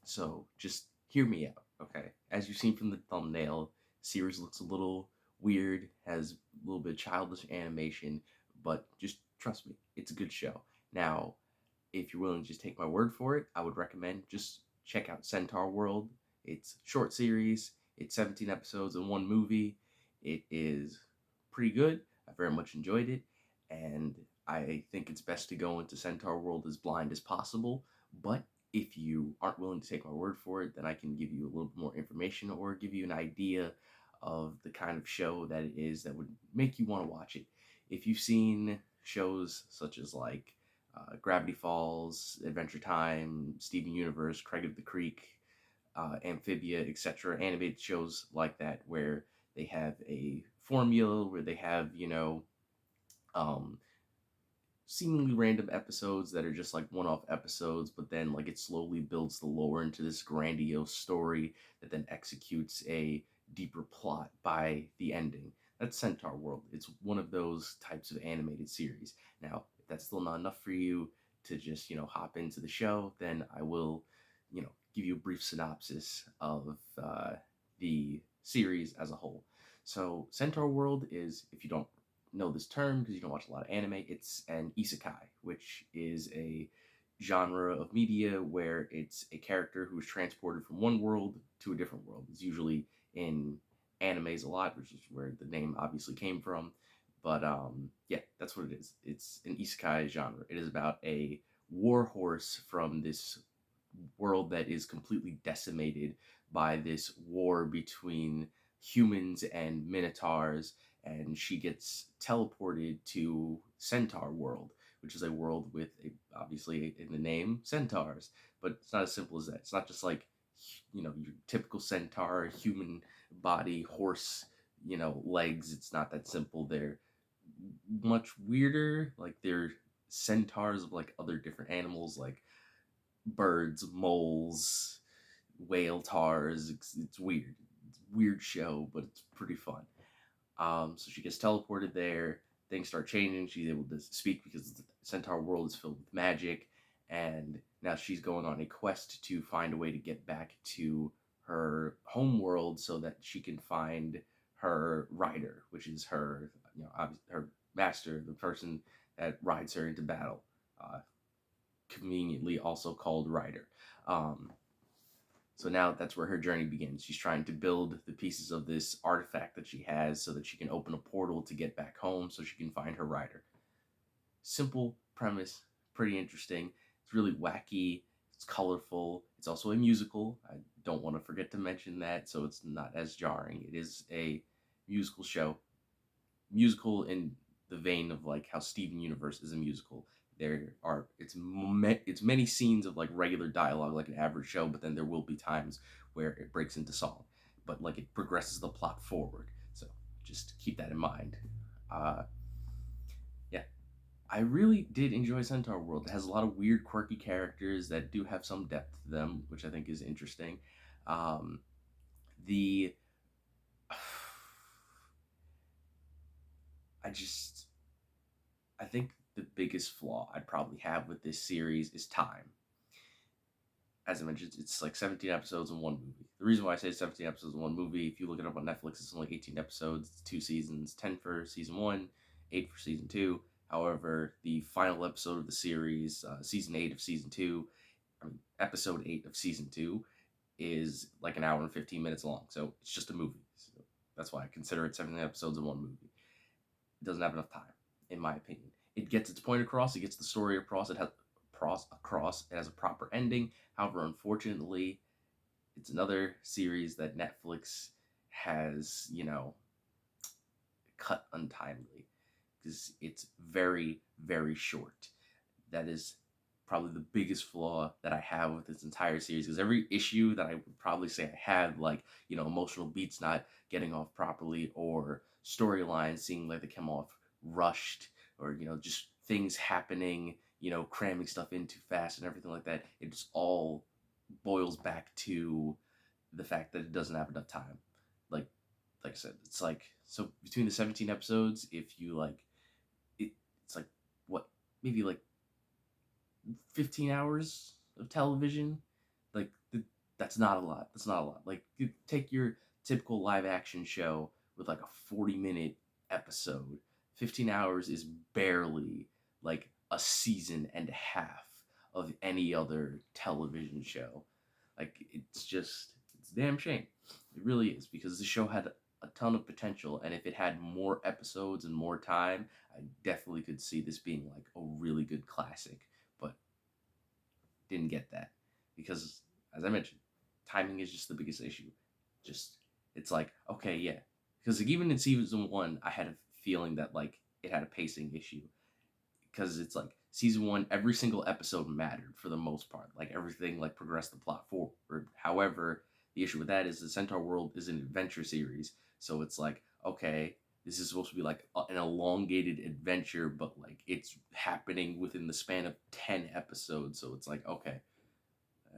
So just hear me out, okay? As you've seen from the thumbnail, series looks a little weird, has a little bit of childish animation, but just trust me, it's a good show. Now, if you're willing to just take my word for it, I would recommend just check out Centaurworld. It's a short series. It's 17 episodes and one movie. It is pretty good. I very much enjoyed it, and I think it's best to go into Centaurworld as blind as possible. But if you aren't willing to take my word for it, then I can give you a little bit more information or give you an idea of the kind of show that it is that would make you want to watch it. If you've seen shows such as like Gravity Falls, Adventure Time, Steven Universe, Craig of the Creek, Amphibia, etc. Animated shows like that where they have a formula, where they have, um, seemingly random episodes that are just like one-off episodes, but then like it slowly builds the lore into this grandiose story that then executes a deeper plot by the ending. That's Centaurworld. It's one of those types of animated series. Now, if that's still not enough for you to just, hop into the show, then I will, give you a brief synopsis of the series as a whole. So, Centaurworld is, if you don't know this term because you don't watch a lot of anime, it's an isekai, which is a genre of media where it's a character who is transported from one world to a different world. It's usually in animes a lot, which is where the name obviously came from. But yeah, that's what it is. It's an isekai genre. It is about a war horse from this world that is completely decimated by this war between humans and minotaurs, and she gets teleported to Centaurworld, which is a world with obviously in the name centaurs. But it's not as simple as that. It's not just like your typical centaur, human body, horse, legs. It's not that simple. They're much weirder. Like they're centaurs of like other different animals, like birds, moles, whale tars. It's weird. It's a weird show, but it's pretty fun. So she gets teleported there. Things start changing. She's able to speak because the Centaurworld is filled with magic, and now she's going on a quest to find a way to get back to her home world so that she can find her rider, which is her, her master, the person that rides her into battle. Conveniently also called Rider. Um, so now that's where her journey begins. She's trying to build the pieces of this artifact that she has so that she can open a portal to get back home so she can find her rider. Simple premise, pretty interesting. It's really wacky, it's colorful. It's also a musical. I don't want to forget to mention that, so it's not as jarring. It is a musical show. Musical in the vein of like how Steven Universe is a musical. It's many scenes of like regular dialogue like an average show, but then there will be times where it breaks into song, but like it progresses the plot forward. So just keep that in mind. Uh, yeah, I really did enjoy Centaurworld. It has a lot of weird, quirky characters that do have some depth to them, which I think is interesting. Um, the I just I think the biggest flaw I'd probably have with this series is time. As I mentioned, it's like 17 episodes in one movie. The reason why I say 17 episodes in one movie, if you look it up on Netflix, it's only 18 episodes, it's 2 seasons, 10 for season one, 8 for season two. However, the final episode of the series, season 8 of season two, episode 8 of season two, is like an hour and 15 minutes long. So it's just a movie. So that's why I consider it 17 episodes in one movie. It doesn't have enough time, in my opinion. It gets its point across, it gets the story across, it has it has a proper ending. However, unfortunately, it's another series that Netflix has, cut untimely because it's very, very short. That is probably the biggest flaw that I have with this entire series because every issue that I would probably say I had, like, emotional beats not getting off properly or storylines seeming like they come off rushed or, just things happening, cramming stuff in too fast and everything like that. It just all boils back to the fact that it doesn't have enough time. Like, like I said, it's like, so between the 17 episodes, if you like, it's like, what, maybe like 15 hours of television. Like That's not a lot. That's not a lot. Like, you take your typical live action show with like a 40-minute episode. 15 hours is barely like a season and a half of any other television show. Like, it's a damn shame. It really is, because the show had a ton of potential, and if it had more episodes and more time, I definitely could see this being like a really good classic. But didn't get that because, as I mentioned, timing is just the biggest issue. Just it's like, okay, yeah, because like, even in season one, I had a feeling that like it had a pacing issue, because it's like season one, every single episode mattered for the most part. Like everything like progressed the plot forward. However, the issue with that is the Centaurworld is an adventure series, so it's like, okay, this is supposed to be like an elongated adventure, but like it's happening within the span of 10 episodes. So it's like, okay,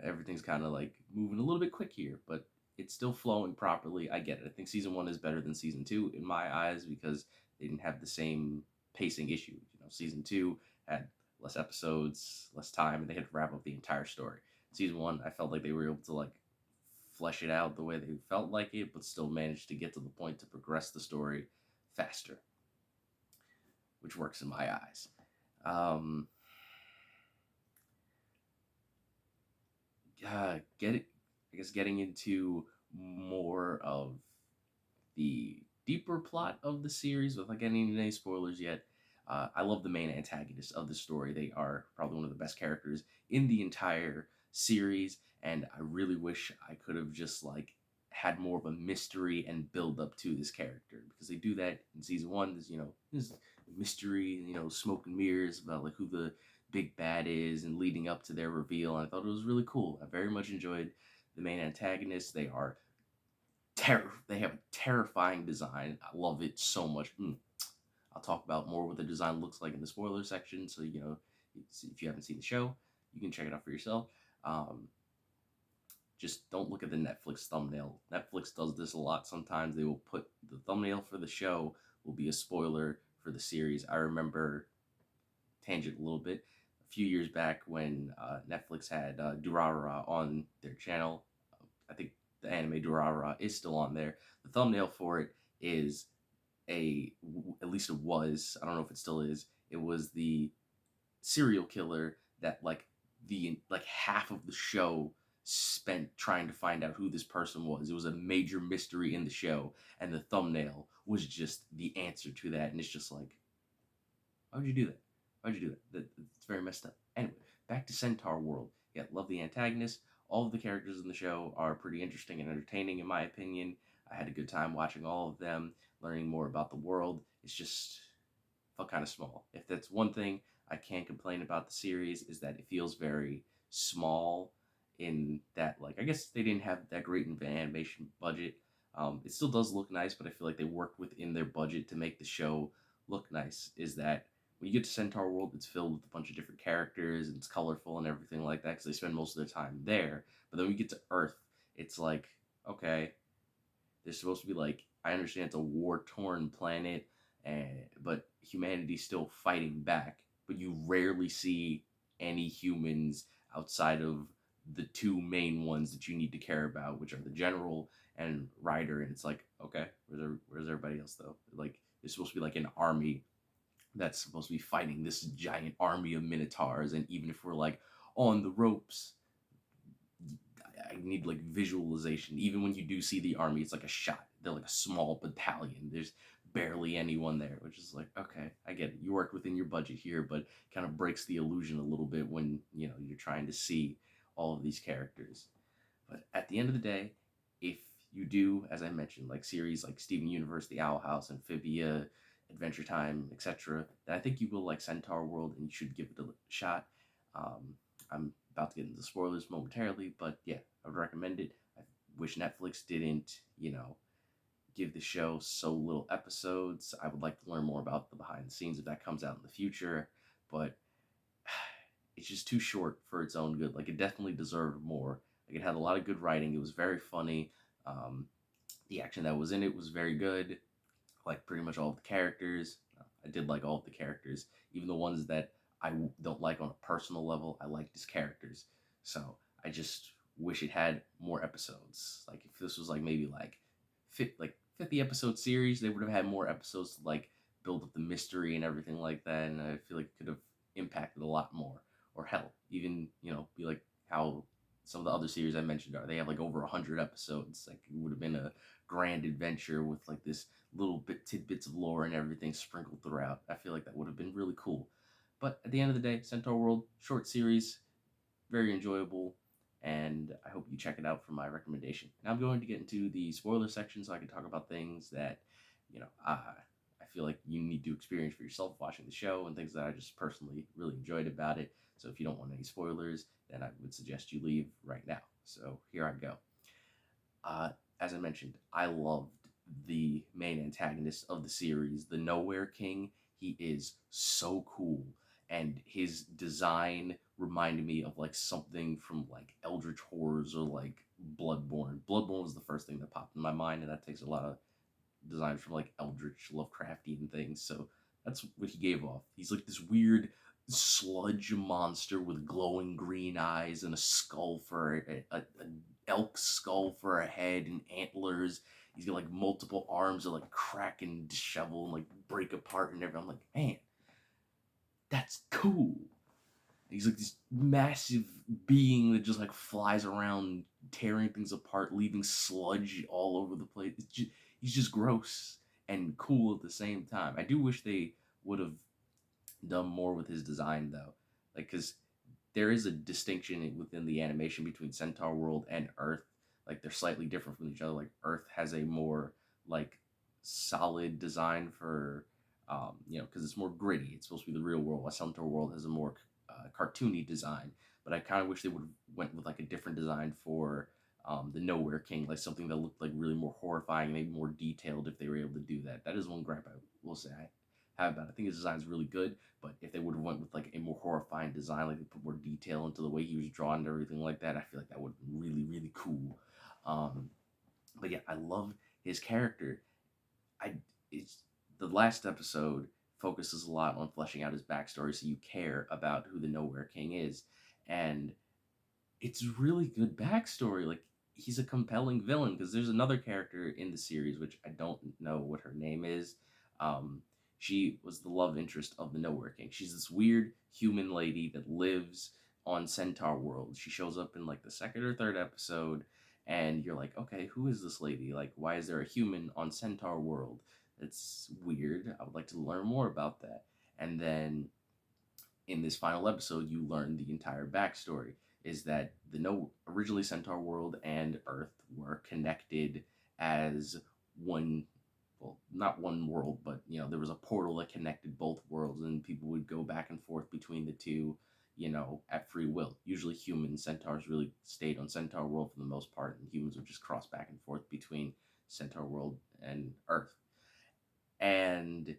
everything's kind of like moving a little bit quick here, but it's still flowing properly. I get it. I think season one is better than season two in my eyes because they didn't have the same pacing issues. Season two had less episodes, less time, and they had to wrap up the entire story. Season one, I felt like they were able to like flesh it out the way they felt like it, but still managed to get to the point to progress the story faster, which works in my eyes. Um, get it, I guess getting into more of the deeper plot of the series without getting into any spoilers yet. I love the main antagonists of the story. They are probably one of the best characters in the entire series, and I really wish I could have just like had more of a mystery and build up to this character, because they do that in season one. There's mystery, smoke and mirrors about like who the big bad is and leading up to their reveal. And I thought it was really cool. I very much enjoyed the main antagonists. They have a terrifying design. I love it so much. I'll talk about more what the design looks like in the spoiler section. So if you haven't seen the show, you can check it out for yourself. Um, just don't look at the Netflix thumbnail. Netflix does this a lot. Sometimes they will put the thumbnail for the show will be a spoiler for the series. I remember, tangent a little bit, a few years back when Netflix had Durarara on their channel. I think the anime Durarara is still on there. The thumbnail for it is at least it was, I don't know if it still is, it was the serial killer that like half of the show spent trying to find out who this person was. It was a major mystery in the show, and the thumbnail was just the answer to that. And it's just like, why would you do that? Why'd you do that? It's very messed up. Anyway, back to Centaurworld. Yeah, love the antagonist. All of the characters in the show are pretty interesting and entertaining, in my opinion. I had a good time watching all of them, learning more about the world. It's just felt kind of small. If that's one thing I can't complain about the series, is that it feels very small, in that, like, I guess they didn't have that great of an animation budget. It still does look nice, but I feel like they worked within their budget to make the show look nice. Is that when you get to Centaurworld, it's filled with a bunch of different characters and it's colorful and everything like that, because they spend most of their time there. But then we get to Earth, it's like, okay, they're supposed to be like, I understand it's a war torn planet, but humanity's still fighting back. But you rarely see any humans outside of the two main ones that you need to care about, which are the general and Ryder. And it's like, okay, where's everybody else though? Like, it's supposed to be like an army that's supposed to be fighting this giant army of minotaurs, and even if we're like on the ropes, I need like visualization. Even when you do see the army, it's like a shot. They're like a small battalion. There's barely anyone there, which is like, okay, I get it. You worked within your budget here, but kind of breaks the illusion a little bit when you're trying to see all of these characters. But at the end of the day, if you do, as I mentioned, like series like Steven Universe, The Owl House, Amphibia, Adventure Time, etc., then I think you will like Centaurworld and you should give it a shot. I'm about to get into the spoilers momentarily, but yeah, I would recommend it. I wish Netflix didn't, give the show so little episodes. I would like to learn more about the behind the scenes if that comes out in the future, but it's just too short for its own good. Like, it definitely deserved more. Like, it had a lot of good writing. It was very funny. The action that was in it was very good. Like pretty much all of the characters. I did like all of the characters, even the ones that I don't like on a personal level. I liked his characters. So I just wish it had more episodes. Like if this was like maybe like 50 episode series, they would have had more episodes to like build up the mystery and everything like that. And I feel like it could have impacted a lot more. Or hell, even be like how some of the other series I mentioned are. They have like over 100 episodes. Like it would have been a grand adventure with like this little bit tidbits of lore and everything sprinkled throughout. I feel like that would have been really cool. But at the end of the day, Centaurworld short series, very enjoyable, and I hope you check it out for my recommendation. Now I'm going to get into the spoiler section so I can talk about things that I feel like you need to experience for yourself watching the show and things that I just personally really enjoyed about it. So if you don't want any spoilers, then I would suggest you leave right now. So here I go. Uh, as I mentioned, I loved the main antagonist of the series, the Nowhere King. He is so cool, and his design reminded me of like something from like Eldritch Horrors or like Bloodborne. Bloodborne was the first thing that popped in my mind, and that takes a lot of designs from like Eldritch Lovecraftian things. So that's what he gave off. He's like this weird sludge monster with glowing green eyes and a skull for an elk skull for a head and antlers. He's got like multiple arms that like crack and dishevel and like break apart and everything. I'm like, man, that's cool. He's like this massive being that just like flies around, tearing things apart, leaving sludge all over the place. He's just gross and cool at the same time. I do wish they would have done more with his design though, like because there is a distinction within the animation between Centaurworld and Earth. Like they're slightly different from each other. Like Earth has a more like solid design for because it's more gritty. It's supposed to be the real world. While Centaurworld has a more cartoony design. But I kind of wish they would have went with like a different design for the Nowhere King, like something that looked like really more horrifying, maybe more detailed if they were able to do that. That is one gripe I will say I have about it. I think his design is really good, but if they would have went with like a more horrifying design, like they put more detail into the way he was drawn and everything like that, I feel like that would have been really, really cool. Um, but yeah, I love his character. I it's the last episode focuses a lot on fleshing out his backstory, so you care about who the Nowhere King is, and it's really good backstory. Like he's a compelling villain because there's another character in the series which I don't know what her name is. Um, she was the love interest of the Nowhere King. She's this weird human lady that lives on Centaurworld. She shows up in like the second or third episode, and you're like, okay, who is this lady? Like, why is there a human on Centaurworld? It's weird. I would like to learn more about that. And then in this final episode, you learn the entire backstory. Is that the no originally Centaurworld and Earth were connected as one, well, not one world, but there was a portal that connected both worlds, and people would go back and forth between the two, at free will. Usually, humans, centaurs really stayed on Centaurworld for the most part, and humans would just cross back and forth between Centaurworld and Earth. And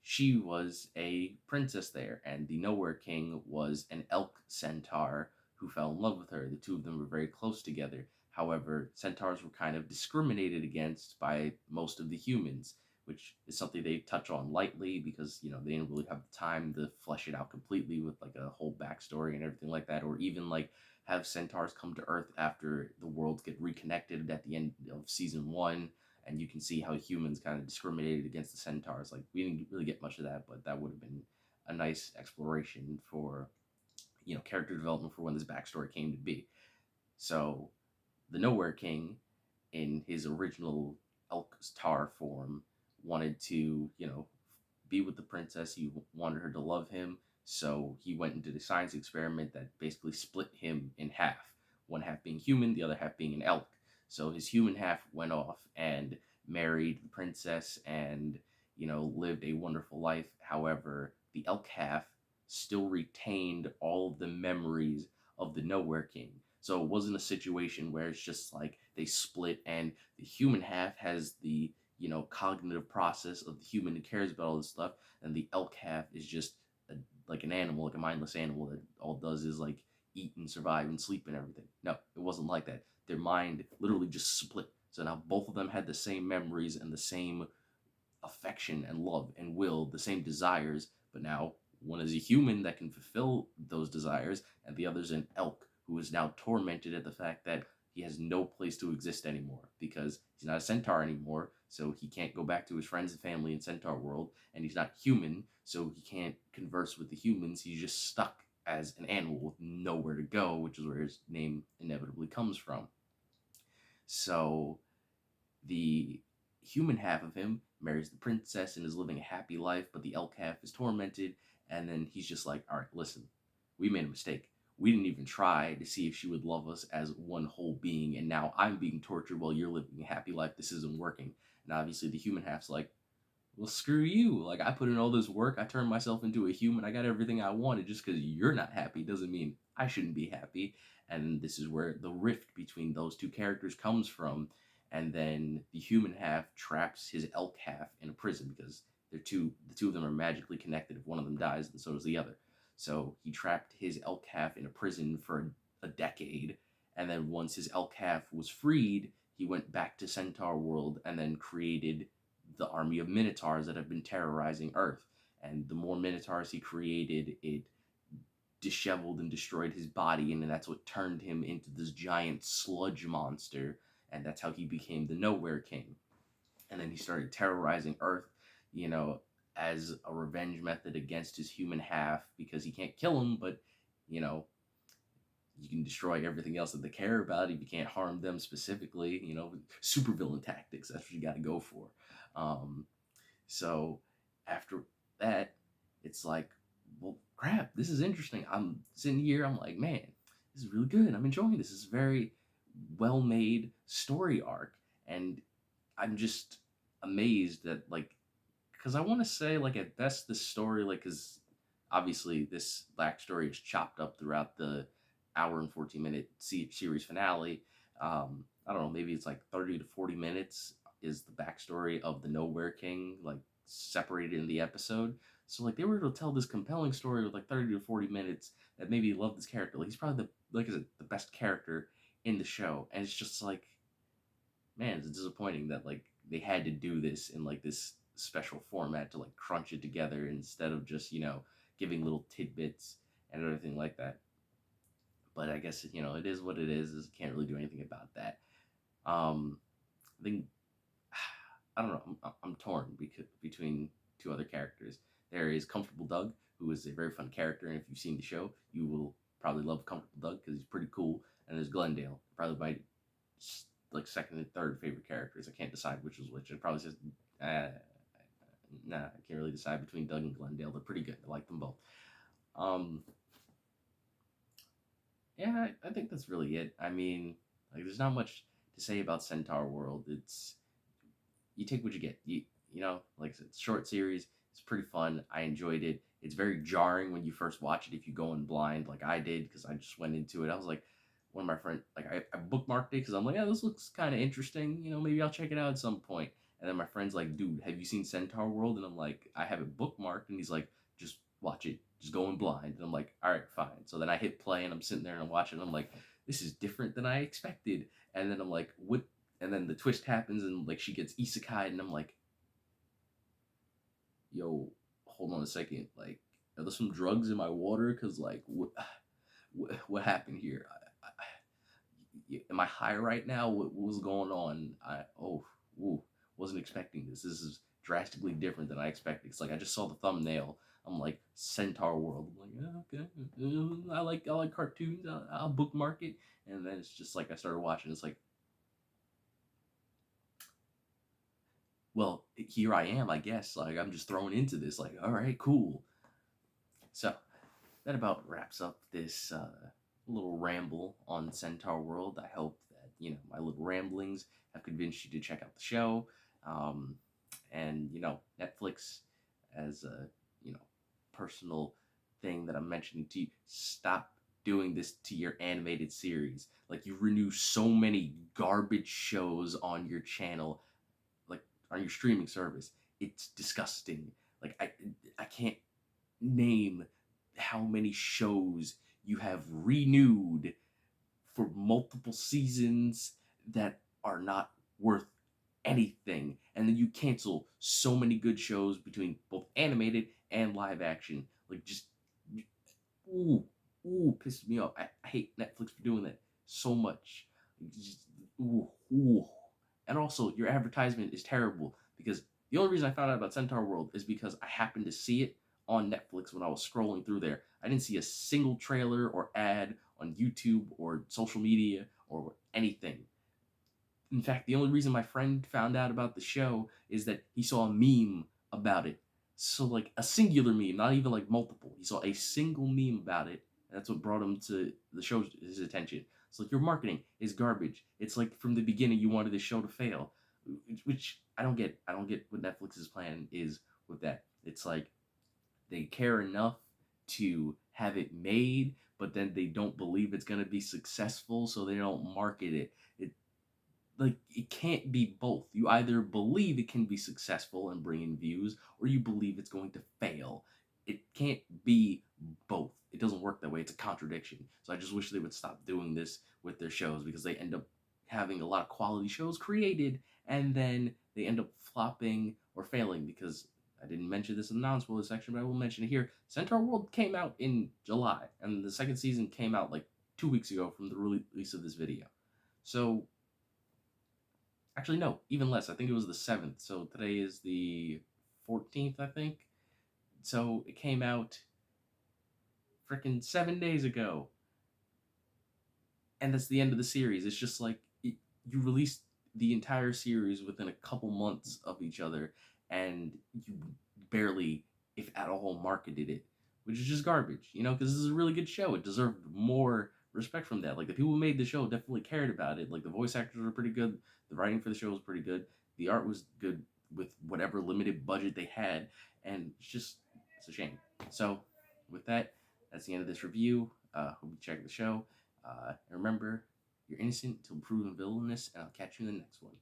she was a princess there, and the Nowhere King was an elk centaur who fell in love with her. The two of them were very close together. However, centaurs were kind of discriminated against by most of the humans, which is something they touch on lightly because they didn't really have the time to flesh it out completely with like a whole backstory and everything like that, or even like have centaurs come to Earth after the worlds get reconnected at the end of season 1, and you can see how humans kind of discriminated against the centaurs. Like we didn't really get much of that, but that would have been a nice exploration for character development for when this backstory came to be. So the Nowhere King, in his original elk tar form, wanted to be with the princess. He wanted her to love him, so he went and did a science experiment that basically split him in half. One half being human, the other half being an elk. So his human half went off and married the princess and, lived a wonderful life. However, the elk half still retained all of the memories of the Nowhere King. So it wasn't a situation where it's just like they split and the human half has the, cognitive process of the human who cares about all this stuff, and the elk half is just like an animal, like a mindless animal that all it does is like eat and survive and sleep and everything. No, it wasn't like that. Their mind literally just split. So now both of them had the same memories and the same affection and love and will, the same desires, but now one is a human that can fulfill those desires, and the other's an elk who is now tormented at the fact that he has no place to exist anymore because he's not a centaur anymore, so he can't go back to his friends and family in Centaurworld, and he's not human, so he can't converse with the humans. He's just stuck as an animal with nowhere to go, which is where his name inevitably comes from. So the human half of him marries the princess and is living a happy life, but the elk half is tormented. And then he's just like, all right, listen, we made a mistake. We didn't even try to see if she would love us as one whole being, and now I'm being tortured while you're living a happy life. This isn't working. And obviously, the human half's like, well, screw you. Like, I put in all this work. I turned myself into a human. I got everything I wanted. Just because you're not happy doesn't mean I shouldn't be happy. And this is where the rift between those two characters comes from. And then the human half traps his elk half in a prison because the two of them are magically connected. If one of them dies, then so does the other. So he trapped his elk half in a prison for a decade. And then once his elk half was freed, he went back to Centaurworld and then created the army of minotaurs that have been terrorizing Earth. And the more minotaurs he created, it disheveled and destroyed his body, and that's what turned him into this giant sludge monster, and that's how he became the Nowhere King. And then he started terrorizing Earth, you know, as a revenge method against his human half because he can't kill him, but you know, you can destroy everything else that they care about if you can't harm them specifically. You know, supervillain tactics. That's what you got to go for. Um, so after that, it's like, well, crap, this is interesting. I'm sitting here, I'm like, man, this is really good. I'm enjoying this. This is a very well made story arc. And I'm just amazed that, like, because I want to say, like, at best, this story, like, because obviously this backstory is chopped up throughout the hour and 14-minute series finale. I don't know, maybe it's like 30 to 40 minutes is the backstory of the Nowhere King, like, separated in the episode. So, like, they were able to tell this compelling story with like 30 to 40 minutes that made me love this character. Like, he's probably like I said, the best character in the show. And it's just like, man, it's disappointing that like they had to do this in like this special format to like crunch it together instead of just, giving little tidbits and everything like that. But I guess, it is what it is. Can't really do anything about that. Um, I think I don't know. I'm torn between two other characters. There is Comfortable Doug, who is a very fun character, and if you've seen the show, you will probably love Comfortable Doug because he's pretty cool. And there's Glendale, probably my like second and third favorite characters. I can't decide which is which. It probably says, nah, I can't really decide between Doug and Glendale. They're pretty good. I like them both. Um, yeah, I think that's really it. I mean, like, there's not much to say about Centaurworld. It's you take what you get. Like I said, it's a short series. It's pretty fun. I enjoyed it. It's very jarring when you first watch it if you go in blind, like I did, because I just went into it. I was like, one of my friends, like I bookmarked it because I'm like, yeah, this looks kind of interesting. Maybe I'll check it out at some point. And then my friend's like, dude, have you seen Centaurworld? And I'm like, I have it bookmarked. And he's like, just watch it. Just go in blind. And I'm like, all right, fine. So then I hit play and I'm sitting there and I'm watching. And I'm like, this is different than I expected. And then I'm like, what? And then the twist happens and like she gets isekai and I'm like, yo, hold on a second. Like, are there some drugs in my water? Because like, what happened here? Am I high right now? What was going on? Wasn't expecting this. This is drastically different than I expected. It's like I just saw the thumbnail. I'm like, Centaurworld. I'm like, yeah, okay. I like cartoons. I'll bookmark it. And then it's just like I started watching. It's like, well, here I am, I guess. Like, I'm just thrown into this. Like, all right, cool. So that about wraps up this little ramble on Centaurworld. I hope that my little ramblings have convinced you to check out the show. Um, and Netflix, as a personal thing that I'm mentioning to you, stop doing this to your animated series. Like, you renew so many garbage shows on your channel, like on your streaming service. It's disgusting. Like, I can't name how many shows you have renewed for multiple seasons that are not worth anything, and then you cancel so many good shows between both animated and live action. Like, just ooh, ooh, pisses me off. I hate Netflix for doing that so much. Just, ooh, ooh. And also, your advertisement is terrible because the only reason I found out about Centaurworld is because I happened to see it on Netflix when I was scrolling through there. I didn't see a single trailer or ad on YouTube or social media or anything. In fact, the only reason my friend found out about the show is that he saw a meme about it. So, like, a singular meme, not even like multiple. He saw a single meme about it. And that's what brought him to the show's his attention. So, like, your marketing is garbage. It's like from the beginning you wanted the show to fail, which I don't get. I don't get what Netflix's plan is with that. It's like they care enough to have it made, but then they don't believe it's gonna be successful, so they don't market it. Like, it can't be both. You either believe it can be successful and bring in views, or you believe it's going to fail. It can't be both. It doesn't work that way. It's a contradiction. So I just wish they would stop doing this with their shows because they end up having a lot of quality shows created and then they end up flopping or failing because I didn't mention this in the non-spoiler section, but I will mention it here. Centaurworld came out in July, and the second season came out like 2 weeks ago from the release of this video. So actually, no, even less. I think it was the 7th. So today is the 14th, I think. So it came out freaking 7 days ago. And that's the end of the series. It's just like you released the entire series within a couple months of each other, and you barely, if at all, marketed it, which is just garbage, because this is a really good show. It deserved more respect from that. Like, the people who made the show definitely cared about it. Like, the voice actors were pretty good, the writing for the show was pretty good, the art was good with whatever limited budget they had, and it's a shame. So, with that, that's the end of this review. Hope you check the show. And remember, you're innocent until proven villainous, and I'll catch you in the next one.